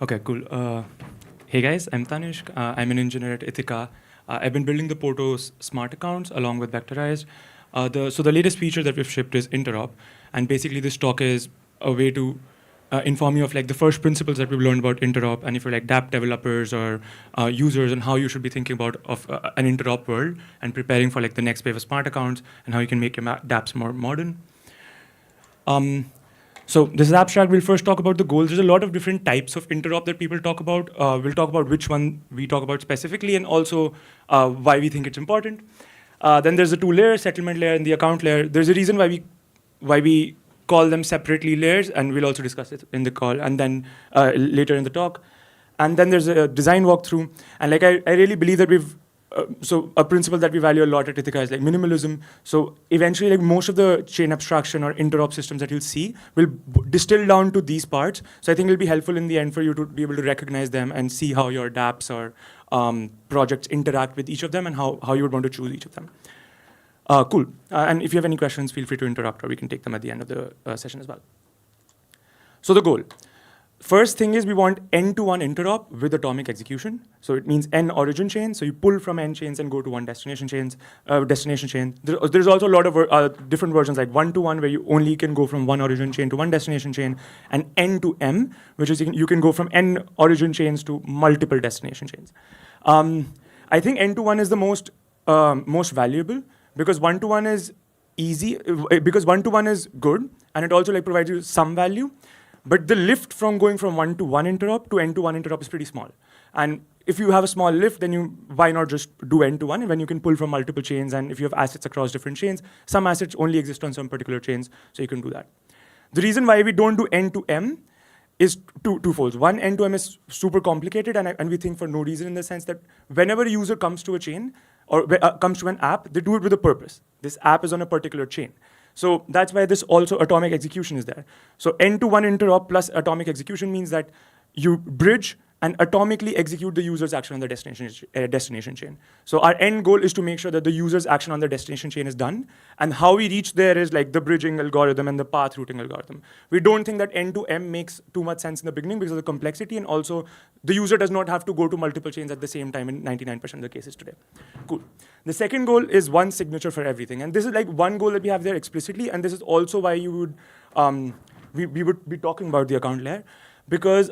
Okay, cool. Hey guys, I'm Tanishk. I'm an engineer at Ithaca. I've been building the Porto's smart accounts along with Vectorized. So the latest feature that we've shipped is Interop, and basically this talk is a way to inform you of like the first principles that we've learned about Interop, and if you're like dApp developers or users, and how you should be thinking about of an Interop world and preparing for like the next wave of smart accounts and how you can make your dApps more modern. So this is abstract. We'll first talk about the goals. There's a lot of different types of interop that people talk about. We'll talk about which one we talk about specifically and also why we think it's important. Then there's the two layers, settlement layer and the account layer. There's a reason why we call them separately layers, and we'll also discuss it in the call and then later in the talk. And then there's a design walkthrough. And like I really believe that so a principle that we value a lot at Ithaca is like minimalism. So eventually, like most of the chain abstraction or interop systems that you'll see will distill down to these parts. So I think it'll be helpful in the end for you to be able to recognize them and see how your dApps or projects interact with each of them and how you would want to choose each of them. Cool. And if you have any questions, feel free to interrupt, or we can take them at the end of the session as well. So the goal. First thing is we want n-to-1 interop with atomic execution. So it means n origin chains. So you pull from n chains and go to one destination chain. There's also a lot of different versions, like 1-to-1, where you only can go from one origin chain to one destination chain, and n-to-m, which is you can go from n origin chains to multiple destination chains. I think n-to-1 is the most valuable because 1-to-1 is easy, because 1-to-1 is good, and it also like provides you some value. But the lift from going from 1-to-1 interop to n-to-1 interop is pretty small. And if you have a small lift, then why not just do n-to-1 when you can pull from multiple chains? And if you have assets across different chains, some assets only exist on some particular chains, so you can do that. The reason why we don't do n-to-m is twofold. One, n-to-m is super complicated, and we think for no reason, in the sense that whenever a user comes to a chain or comes to an app, they do it with a purpose. This app is on a particular chain. So that's why this also atomic execution is there. So n-to-1 interop plus atomic execution means that you bridge and atomically execute the user's action on the destination chain. So our end goal is to make sure that the user's action on the destination chain is done. And how we reach there is like the bridging algorithm and the path routing algorithm. We don't think that n-to-m makes too much sense in the beginning because of the complexity, and also the user does not have to go to multiple chains at the same time in 99% of the cases today. Cool. The second goal is one signature for everything. And this is like one goal that we have there explicitly, and this is also why you would, we would be talking about the account layer. Because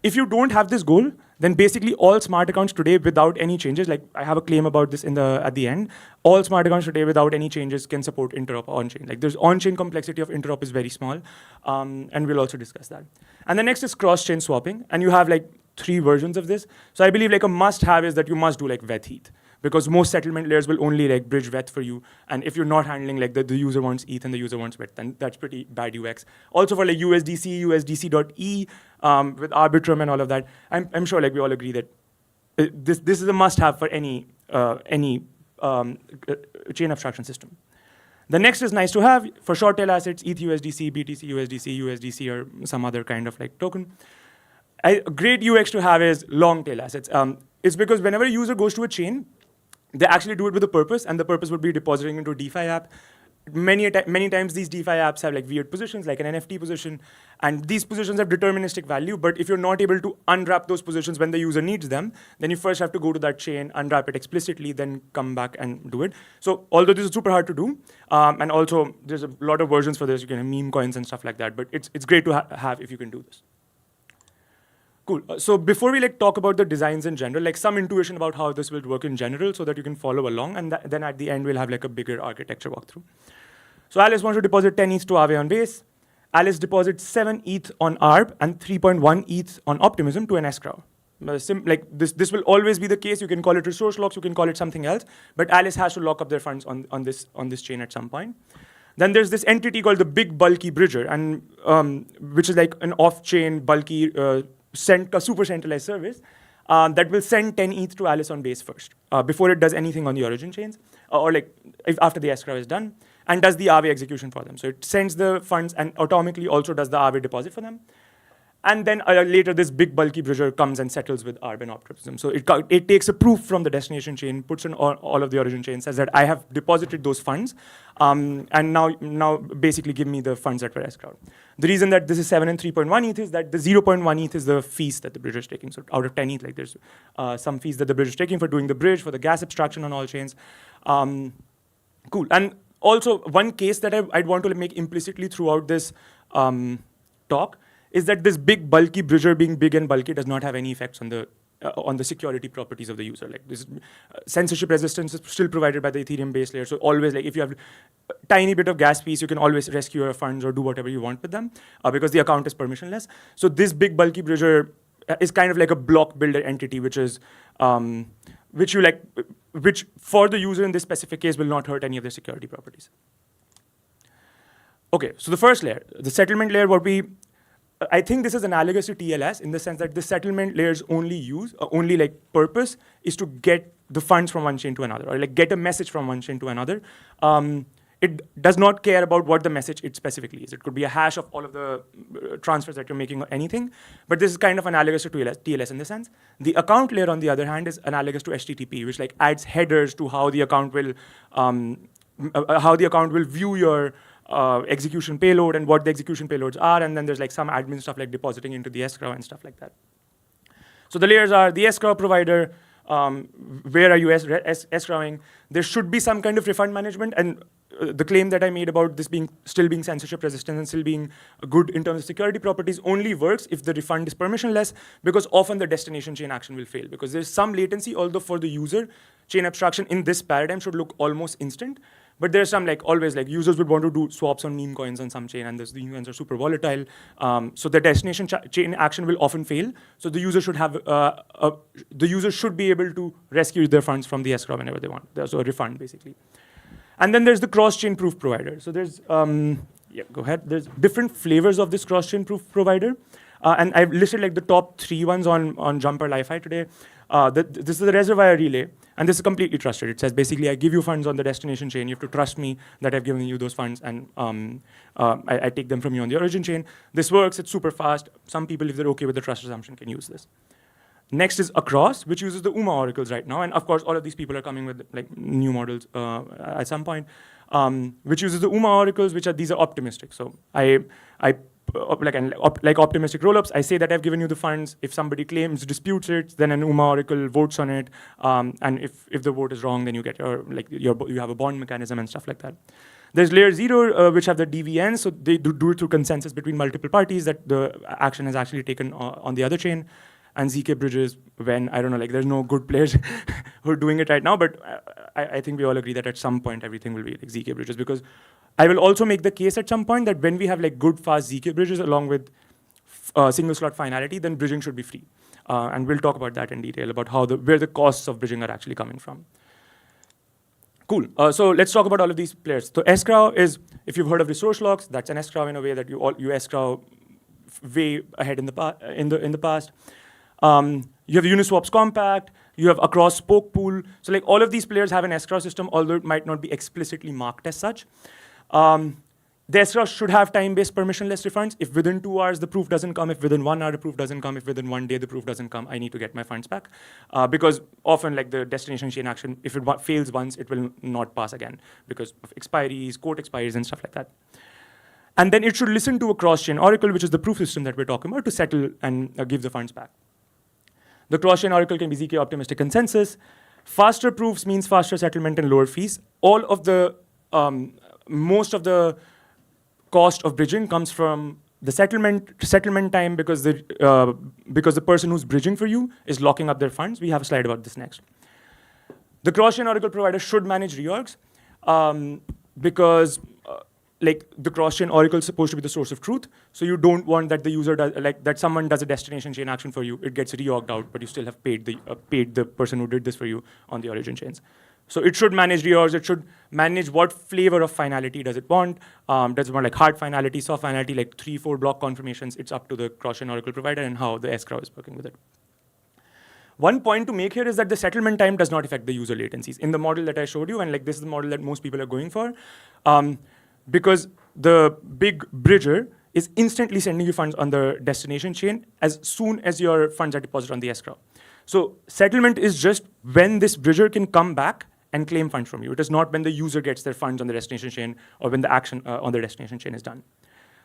if you don't have this goal, then basically all smart accounts today without any changes, like I have a claim about this at the end, all smart accounts today without any changes can support interop on-chain. Like there's on-chain complexity of interop is very small, and we'll also discuss that. And the next is cross-chain swapping, and you have like 3 versions of this. So I believe like a must-have is that you must do like veth-eth, because most settlement layers will only like bridge veth for you. And if you're not handling like the user wants ETH and the user wants veth, then that's pretty bad UX. Also for like USDC, USDC.E, with Arbitrum and all of that, I'm sure like we all agree that this is a must-have for any chain abstraction system. The next is nice to have for short tail assets, ETH USDC, BTC USDC, USDC, or some other kind of like token. A great UX to have is long tail assets. It's because whenever a user goes to a chain, they actually do it with a purpose, and the purpose would be depositing into a DeFi app. Many times these DeFi apps have like weird positions, like an NFT position, and these positions have deterministic value, but if you're not able to unwrap those positions when the user needs them, then you first have to go to that chain, unwrap it explicitly, then come back and do it. So although this is super hard to do, and also there's a lot of versions for this, you can have meme coins and stuff like that, but it's great to have if you can do this. Cool. So before we like talk about the designs in general, like some intuition about how this will work in general so that you can follow along, and then at the end we'll have like a bigger architecture walkthrough. So Alice wants to deposit 10 ETH to Aave on Base. Alice deposits 7 ETH on ARB and 3.1 ETH on Optimism to an escrow. Like this will always be the case. You can call it resource locks, you can call it something else, but Alice has to lock up their funds on this chain at some point. Then there's this entity called the big bulky bridger, and which is like an off-chain bulky a super centralized service that will send 10 ETH to Alice on Base first, before it does anything on the origin chains, or like after the escrow is done, and does the Aave execution for them. So it sends the funds and atomically also does the Aave deposit for them. And then later, this big bulky bridger comes and settles with Arbn optimism. So it takes a proof from the destination chain, puts in all of the origin chain, says that I have deposited those funds, and now basically give me the funds that were escrowed. The reason that this is 7 and 3.1 ETH is that the 0.1 ETH is the fees that the bridger is taking. So out of 10 ETH, like there's some fees that the bridger is taking for doing the bridge, for the gas abstraction on all chains. Cool. And also, one case that I'd want to make implicitly throughout this talk is that this big bulky bridger being big and bulky does not have any effects on the security properties of the user. Like this censorship resistance is still provided by the Ethereum base layer. So always, like if you have a tiny bit of gas fees, you can always rescue your funds or do whatever you want with them because the account is permissionless. So this big bulky bridger is kind of like a block builder entity, which for the user in this specific case will not hurt any of their security properties. Okay, so the first layer, the settlement layer, I think this is analogous to TLS in the sense that the settlement layer's only like purpose is to get the funds from one chain to another, or like get a message from one chain to another. It does not care about what the message it specifically is. It could be a hash of all of the transfers that you're making or anything, but this is kind of analogous to TLS in the sense. The account layer, on the other hand, is analogous to HTTP, which like adds headers to how the account will view your execution payload and what the execution payloads are, and then there's like some admin stuff like depositing into the escrow and stuff like that. So the layers are the escrow provider, where are you escrowing? There should be some kind of refund management, and the claim that I made about this still being censorship resistant and still being good in terms of security properties only works if the refund is permissionless, because often the destination chain action will fail because there's some latency, although for the user, chain abstraction in this paradigm should look almost instant. But there's some users would want to do swaps on meme coins on some chain, and these meme coins are super volatile. So the destination chain action will often fail. So the user should be able to rescue their funds from the escrow whenever they want. So a refund basically. And then there's the cross-chain proof provider. So there's go ahead. There's different flavors of this cross-chain proof provider, and I've listed like the top 3 ones on Jumper Li-Fi today. This is the reservoir relay, and this is completely trusted. It says basically, I give you funds on the destination chain. You have to trust me that I've given you those funds, and I take them from you on the origin chain. This works. It's super fast. Some people, if they're okay with the trust assumption, can use this. Next is Across, which uses the UMA oracles right now, and of course, all of these people are coming with like new models at some point, which uses the UMA oracles, these are optimistic. So like optimistic rollups, I say that I've given you the funds. If somebody claims, disputes it, then an UMA oracle votes on it, and if the vote is wrong, then you get you have a bond mechanism and stuff like that. There's layer 0, which have the DVN, so they do it through consensus between multiple parties that the action is actually taken on the other chain. And ZK bridges when, I don't know, like there's no good players who are doing it right now, but I think we all agree that at some point everything will be like ZK bridges, because I will also make the case at some point that when we have like good fast ZK bridges along with single slot finality, then bridging should be free. And we'll talk about that in detail, about where the costs of bridging are actually coming from. Cool. So let's talk about all of these players. So escrow is, if you've heard of resource locks, that's an escrow in a way that you escrow way ahead in the past. You have Uniswap's Compact, you have Across Spoke Pool. So like all of these players have an escrow system, although it might not be explicitly marked as such. The escrow should have time-based permissionless refunds. If within 2 hours the proof doesn't come, if within 1 hour the proof doesn't come, if within 1 day the proof doesn't come, I need to get my funds back. Because often like the destination chain action, if it fails once, it will not pass again because of expiries, court expiries and stuff like that. And then it should listen to a cross-chain oracle, which is the proof system that we're talking about, to settle and give the funds back. The cross-chain oracle can be ZK optimistic consensus. Faster proofs means faster settlement and lower fees. All of the, most of the cost of bridging comes from the settlement time because the person who's bridging for you is locking up their funds. We have a slide about this next. The cross-chain oracle provider should manage reorgs because like the cross-chain oracle is supposed to be the source of truth, so you don't want that the user does, that someone does a destination chain action for you, it gets reorged out, but you still have paid the person who did this for you on the origin chains. So it should manage reorgs, it should manage what flavor of finality does it want. Does it want like hard finality, soft finality, like 3-4 block confirmations? It's up to the cross-chain oracle provider and how the escrow is working with it. One point to make here is that the settlement time does not affect the user latencies. In the model that I showed you, and like this is the model that most people are going for, because the big bridger is instantly sending you funds on the destination chain as soon as your funds are deposited on the escrow. So settlement is just when this bridger can come back and claim funds from you. It is not when the user gets their funds on the destination chain or when the action on the destination chain is done.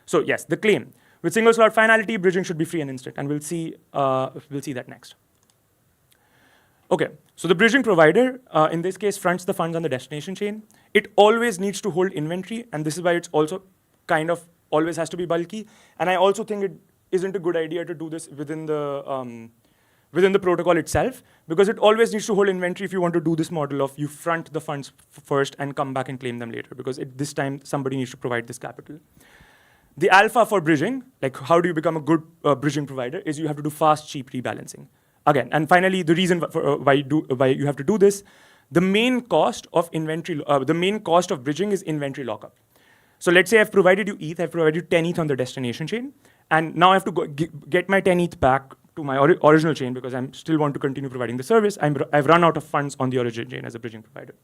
So yes, the claim. With single slot finality, bridging should be free and instant, and we'll see that next. Okay, so the bridging provider, in this case, fronts the funds on the destination chain. It always needs to hold inventory, and this is why it's also kind of always has to be bulky. And I also think it isn't a good idea to do this within the protocol itself, because it always needs to hold inventory if you want to do this model of you front the funds first and come back and claim them later, because this time somebody needs to provide this capital. The alpha for bridging, like how do you become a good bridging provider, is you have to do fast, cheap rebalancing. Again, and finally, the reason for, why you have to do this, the main cost of bridging is inventory lockup. So let's say I've provided you ETH, I've provided you 10 ETH on the destination chain, and now I have to get my 10 ETH back to my original chain because I still want to continue providing the service. I've run out of funds on the origin chain as a bridging provider.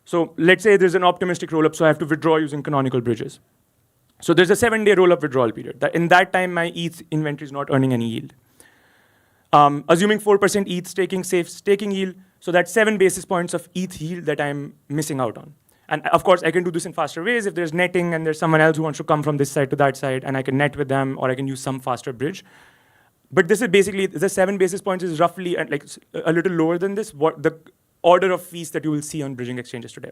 So let's say there's an optimistic rollup, so I have to withdraw using canonical bridges. So there's a 7-day rollup withdrawal period. In that time, my ETH inventory is not earning any yield. Assuming 4% ETH safe staking yield, so that's 7 basis points of ETH yield that I'm missing out on. And of course, I can do this in faster ways if there's netting and there's someone else who wants to come from this side to that side, and I can net with them, or I can use some faster bridge. But this is basically, the 7 basis points is roughly like a little lower than this, what the order of fees that you will see on bridging exchanges today.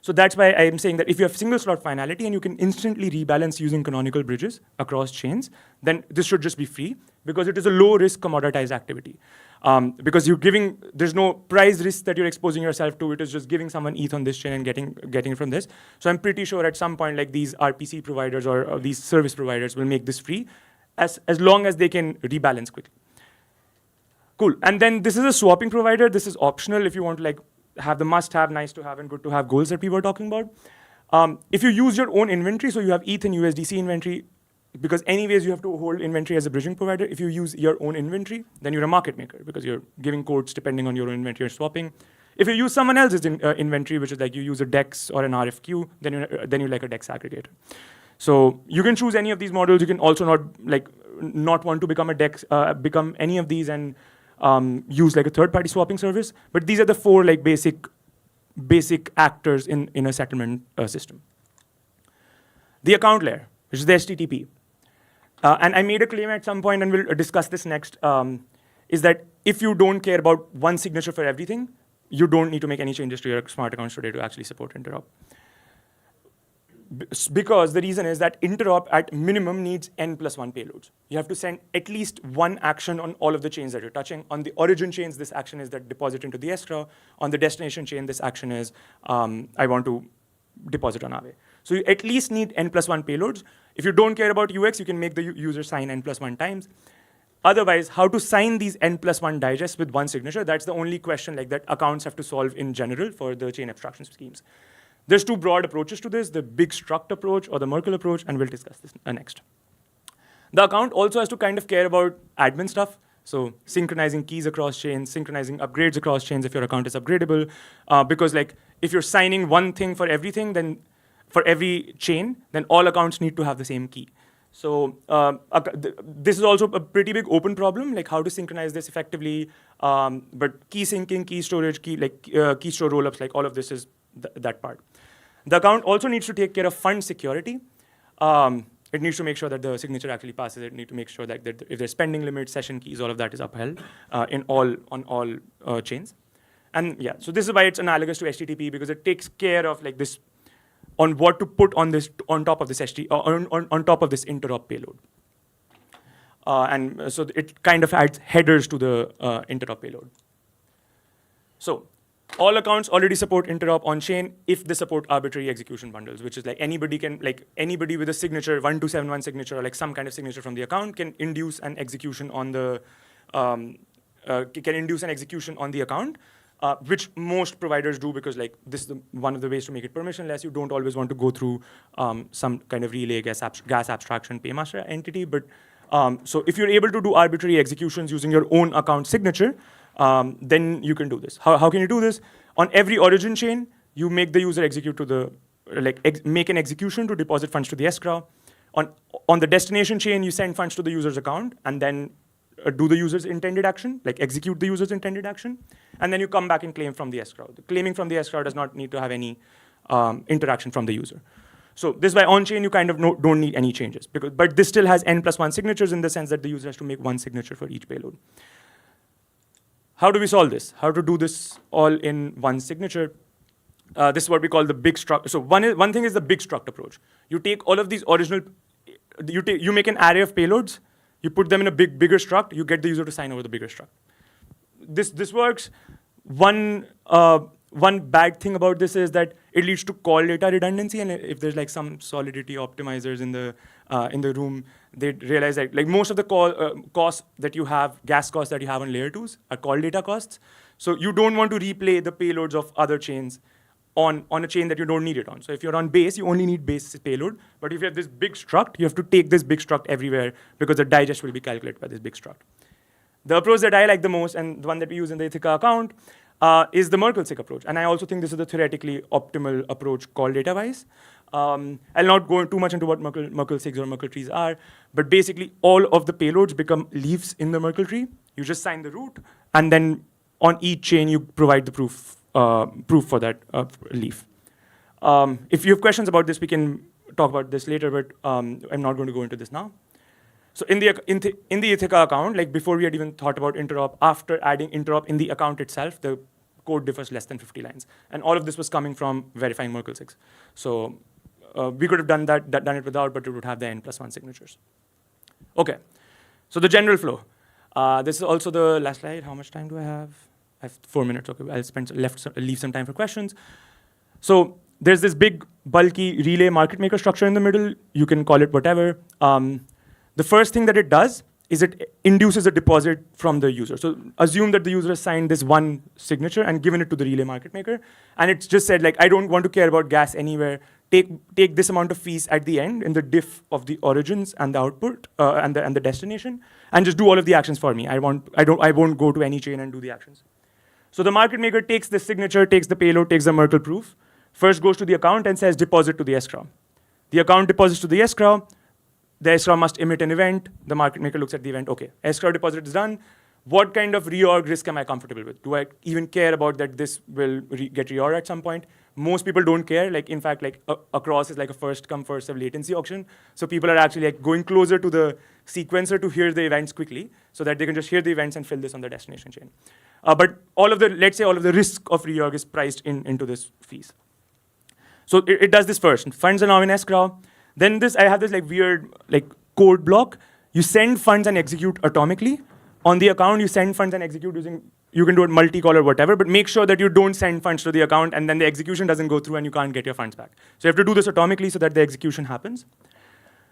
So that's why I'm saying that if you have single slot finality and you can instantly rebalance using canonical bridges across chains, then this should just be free because it is a low risk commoditized activity. Because there's no price risk that you're exposing yourself to. It is just giving someone ETH on this chain and getting it from this. So I'm pretty sure at some point, like these RPC providers or these service providers will make this free as long as they can rebalance quickly. Cool, and then this is a swapping provider. This is optional if you want to like have the must-have, nice-to-have, and good-to-have goals that we were talking about. If you use your own inventory, so you have ETH and USDC inventory, because anyways you have to hold inventory as a bridging provider. If you use your own inventory, then you're a market maker because you're giving quotes depending on your own inventory you're swapping. If you use someone else's inventory, which is like you use a DEX or an RFQ, then you're like a DEX aggregator. So you can choose any of these models. You can also not want to become a DEX, become any of these and use like a third-party swapping service. But these are the 4 like basic actors in a settlement system. The account layer, which is the HTTP. And I made a claim at some point, and we'll discuss this next, is that if you don't care about one signature for everything, you don't need to make any changes to your smart accounts today to actually support Interop. Because the reason is that Interop at minimum needs n+1 payloads. You have to send at least one action on all of the chains that you're touching. On the origin chains, this action is that deposit into the escrow. On the destination chain, this action is I want to deposit on Aave. So you at least need n+1 payloads. If you don't care about UX, you can make the user sign n+1 times. Otherwise, how to sign these n+1 digests with one signature, that's the only question like that accounts have to solve in general for the chain abstraction schemes. There's 2 broad approaches to this, the big struct approach or the Merkle approach, and we'll discuss this next. The account also has to kind of care about admin stuff. So synchronizing keys across chains, synchronizing upgrades across chains if your account is upgradable. Because like if you're signing one thing for everything, then for every chain, then all accounts need to have the same key. So this is also a pretty big open problem, like how to synchronize this effectively. But key syncing, key storage, key store rollups, like all of this is that part. The account also needs to take care of fund security. It needs to make sure that the signature actually passes. It needs to make sure that if there's spending limits, session keys, all of that is upheld on all chains. And yeah, so this is why it's analogous to HTTP, because it takes care of like this on what to put on this on top of this on top of this Interop payload. And so it kind of adds headers to the Interop payload. So all accounts already support Interop on chain if they support arbitrary execution bundles, which is like anybody with a signature, 1271 signature, or like some kind of signature from the account can induce an execution on the account, which most providers do because like this is one of the ways to make it permissionless. You don't always want to go through some kind of relay gas abstraction paymaster entity, but so if you're able to do arbitrary executions using your own account signature, then you can do this. How can you do this? On every origin chain, you make the user execute to the make an execution to deposit funds to the escrow. On the destination chain, you send funds to the user's account and then do the user's intended action, like execute the user's intended action, and then you come back and claim from the escrow. The claiming from the escrow does not need to have any interaction from the user. So this by on-chain, you kind of don't need any changes. But this still has n+1 signatures in the sense that the user has to make one signature for each payload. How do we solve this? How to do this all in one signature? This is what we call the big struct. So one thing is the big struct approach. You take all of these original, you make an array of payloads, you put them in a bigger struct, you get the user to sign over the bigger struct. This works. One bad thing about this is that it leads to call data redundancy, and if there's like some solidity optimizers in the room, they realize that like most of the costs that you have, gas costs that you have on layer 2s are call data costs. So you don't want to replay the payloads of other chains on a chain that you don't need it on. So if you're on base, you only need base payload. But if you have this big struct, you have to take this big struct everywhere because the digest will be calculated by this big struct. The approach that I like the most, and the one that we use in the Ithaca account, is the Merkle-Sig approach. And I also think this is the theoretically optimal approach call data-wise. I'll not go too much into what Merkle-Sigs or Merkle trees are, but basically all of the payloads become leaves in the Merkle tree. You just sign the root, and then on each chain you provide the proof for that leaf. If you have questions about this, we can talk about this later, but I'm not going to go into this now. So in the Ithaca account, like before we had even thought about Interop, after adding Interop in the account itself, the code differs less than 50 lines. And all of this was coming from verifying Merkle-Sigs. So we could have done it without, but it would have the n+1 signatures. Okay, so the general flow. This is also the last slide. How much time do I have? I have 4 minutes. Okay, I'll leave some time for questions. So there's this big, bulky relay market maker structure in the middle. You can call it whatever. The first thing that it does is it induces a deposit from the user. So assume that the user has signed this one signature and given it to the relay market maker. And it's just said, like, I don't want to care about gas anywhere. Take this amount of fees at the end in the diff of the origins and the output and the destination, and just do all of the actions for me. I won't go to any chain and do the actions. So the market maker takes the signature, takes the payload, takes the Merkle proof, first goes to the account and says deposit to the escrow. The account deposits to the escrow. The escrow must emit an event. The market maker looks at the event. Okay, escrow deposit is done. What kind of reorg risk am I comfortable with? Do I even care about that this will get reorg at some point? Most people don't care. Like, in fact, like across is like a first come, first serve latency auction. So people are actually like going closer to the sequencer to hear the events quickly so that they can just hear the events and fill this on the destination chain. But let's say all of the risk of reorg is priced into this fees. So it does this first. Funds are now in escrow. Then I have this like weird like code block. You send funds and execute atomically. On the account, you send funds and execute using, you can do it multi-call or whatever, but make sure that you don't send funds to the account and then the execution doesn't go through and you can't get your funds back. So you have to do this atomically so that the execution happens.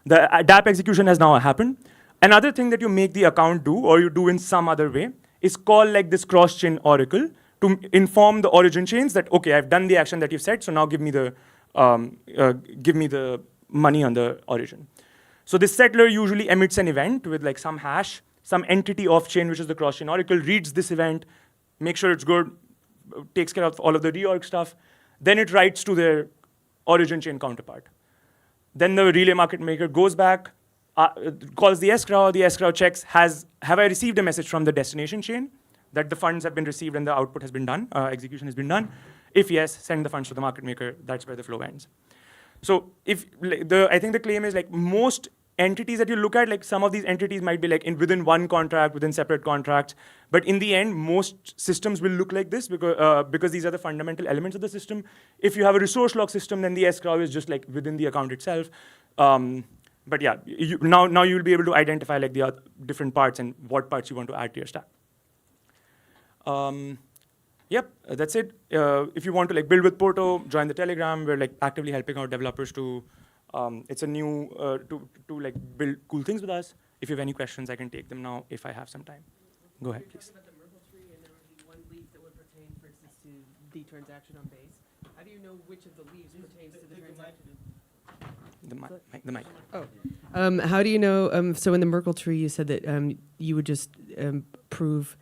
The DApp execution has now happened. Another thing that you make the account do, or you do in some other way, is call like this cross-chain oracle to inform the origin chains that, okay, I've done the action that you've said, so now give me the money on the origin. So this settler usually emits an event with like some hash, some entity off-chain, which is the cross-chain oracle, reads this event, makes sure it's good, takes care of all of the reorg stuff. Then it writes to their origin chain counterpart. Then the relay market maker goes back, calls the escrow checks, have I received a message from the destination chain that the funds have been received and the output has been done, execution has been done? If yes, send the funds to the market maker. That's where the flow ends. So I think the claim is like most entities that you look at, like some of these entities might be like within one contract, within separate contracts. But in the end, most systems will look like this because these are the fundamental elements of the system. If you have a resource lock system, then the escrow is just like within the account itself. But yeah, now you'll be able to identify like the different parts and what parts you want to add to your stack. Yep, that's it. If you want to like build with Porto, join the Telegram. We're like actively helping our developers to. It's a new to like build cool things with us. If you have any questions, I can take them now if I have some time. Go ahead, please. About the Merkle tree, and there would be one leaf that would pertain, for instance, to the transaction on base. How do you know which of the leaves pertains to the transaction? The mic. Oh. How do you know? So in the Merkle tree, you said that you would just prove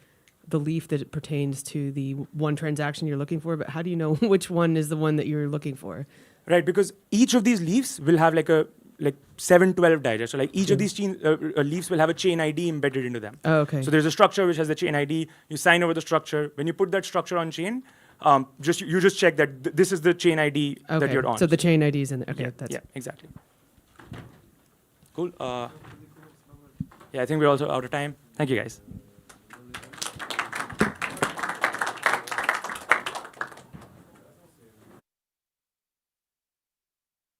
the leaf that it pertains to the one transaction you're looking for, but how do you know which one is the one that you're looking for? Right, because each of these leaves will have like a like 712 digest. So like each of these leaves will have a chain ID embedded into them. Oh, okay. So there's a structure which has the chain ID. You sign over the structure. When you put that structure on chain, you just check that this is the chain ID that you're on. So the chain ID is in there. Okay, Yeah, exactly. Cool. Yeah, I think we're also out of time. Thank you, guys.